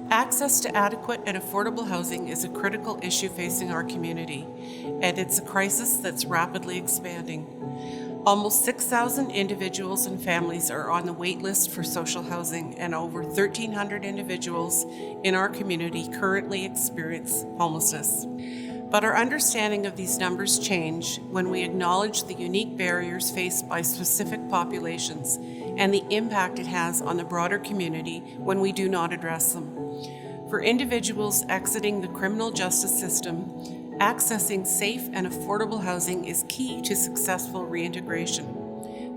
Access to adequate and affordable housing is a critical issue facing our community, and it's a crisis that's rapidly expanding. Almost 6,000 individuals and families are on the wait list for social housing, and over 1,300 individuals in our community currently experience homelessness. But our understanding of these numbers change when we acknowledge the unique barriers faced by specific populations and the impact it has on the broader community when we do not address them. For individuals exiting the criminal justice system, accessing safe and affordable housing is key to successful reintegration.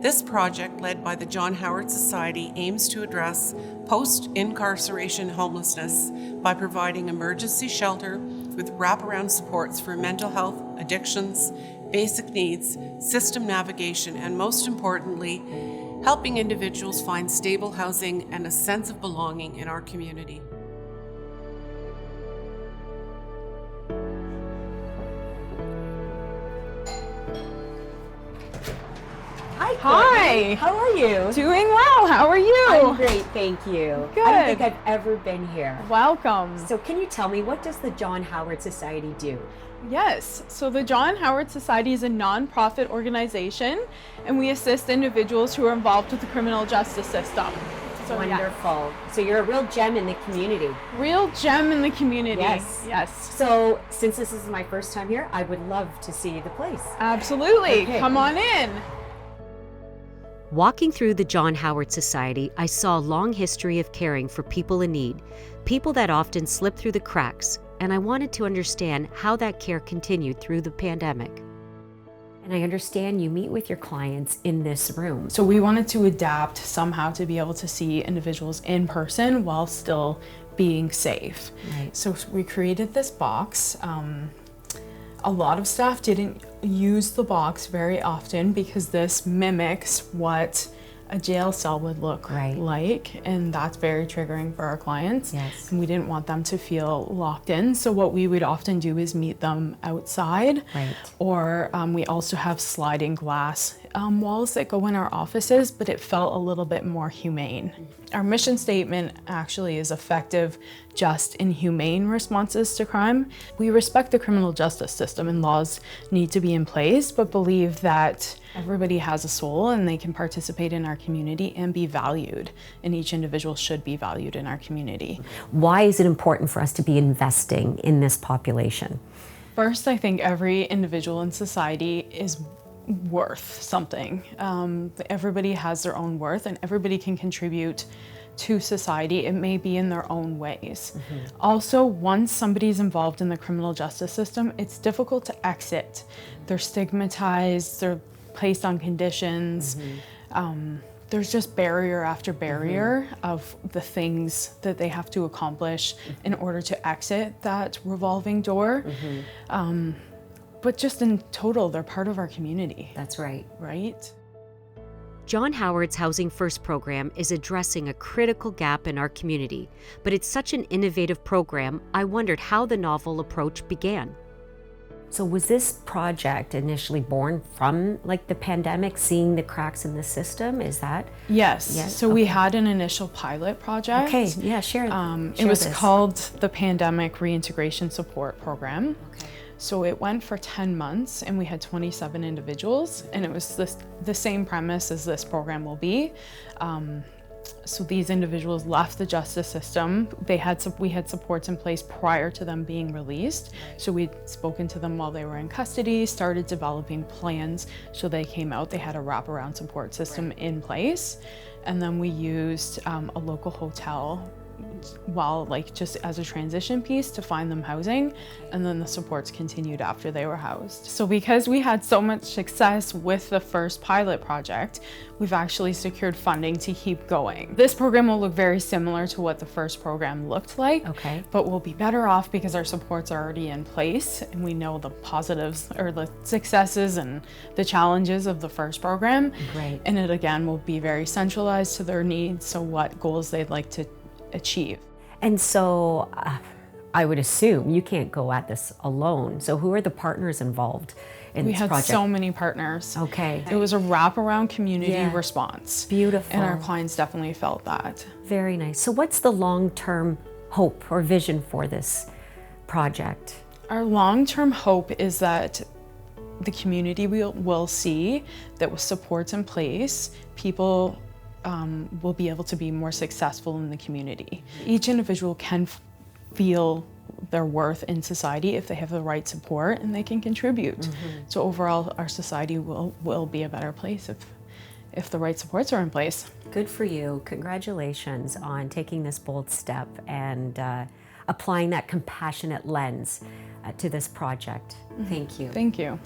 This project, led by the John Howard Society, aims to address post-incarceration homelessness by providing emergency shelter with wraparound supports for mental health, addictions, basic needs, system navigation, and most importantly, helping individuals find stable housing and a sense of belonging in our community. Hi. How are you? Doing well. How are you? I'm great, thank you. Good. I don't think I've ever been here. Welcome. So can you tell me, what does the John Howard Society do? Yes. So the John Howard Society is a nonprofit organization, and we assist individuals who are involved with the criminal justice system. So, Wonderful. So you're a real gem in the community. Real gem in the community. Yes. Yes. So since this is my first time here, I would love to see the place. Absolutely. Okay. Come on in. Walking through the John Howard Society, I saw a long history of caring for people in need, people that often slip through the cracks, and I wanted to understand how that care continued through the pandemic. And I understand you meet with your clients in this room. So we wanted to adapt somehow to be able to see individuals in person while still being safe. Right. So we created this box. A lot of staff didn't use the box very often because this mimics what a jail cell would look like, and that's very triggering for our clients. Yes. And we didn't want them to feel locked in, so what we would often do is meet them outside. Right. Or we also have sliding glass walls that go in our offices, but it felt a little bit more humane. Our mission statement actually is effective, just, and humane responses to crime. We respect the criminal justice system and laws need to be in place, but believe that everybody has a soul and they can participate in our community and be valued, and each individual should be valued in our community. Why is it important for us to be investing in this population? First, I think every individual in society is worth something. Everybody has their own worth and everybody can contribute to society. It may be in their own ways. Mm-hmm. Also, once somebody's involved in the criminal justice system, it's difficult to exit. They're stigmatized, they're placed on conditions. Mm-hmm. There's just barrier after barrier of the things that they have to accomplish in order to exit that revolving door. But just in total, they're part of our community. That's right. Right? John Howard's Housing First program is addressing a critical gap in our community, but it's such an innovative program, I wondered how the novel approach began. So was this project initially born from the pandemic, seeing the cracks in the system? Is that? Yes. So we had an initial pilot project. Okay, yeah, share it was called the Pandemic Reintegration Support Program. Okay. So it went for 10 months and we had 27 individuals, and it was the same premise as this program will be. So these individuals left the justice system. We had supports in place prior to them being released. So we'd spoken to them while they were in custody, started developing plans. So they came out, they had a wraparound support system in place. And then we used a local hotel while just as a transition piece to find them housing, and then the supports continued after they were housed. So because we had so much success with the first pilot project, we've actually secured funding to keep going. This program will look very similar to what the first program looked like, but we'll be better off because our supports are already in place and we know the positives or the successes and the challenges of the first program. Great. And it again will be very centralized to their needs, so what goals they'd like to achieve. And so I would assume you can't go at this alone. So who are the partners involved in this project? We had so many partners. Okay. It was a wraparound community response. Beautiful. And our clients definitely felt that. Very nice. So what's the long-term hope or vision for this project? Our long-term hope is that the community will see that with supports in place, people will be able to be more successful in the community. Each individual can feel their worth in society if they have the right support and they can contribute. So overall, our society will be a better place if the right supports are in place. Good for you. Congratulations on taking this bold step and applying that compassionate lens to this project. Thank you. Thank you.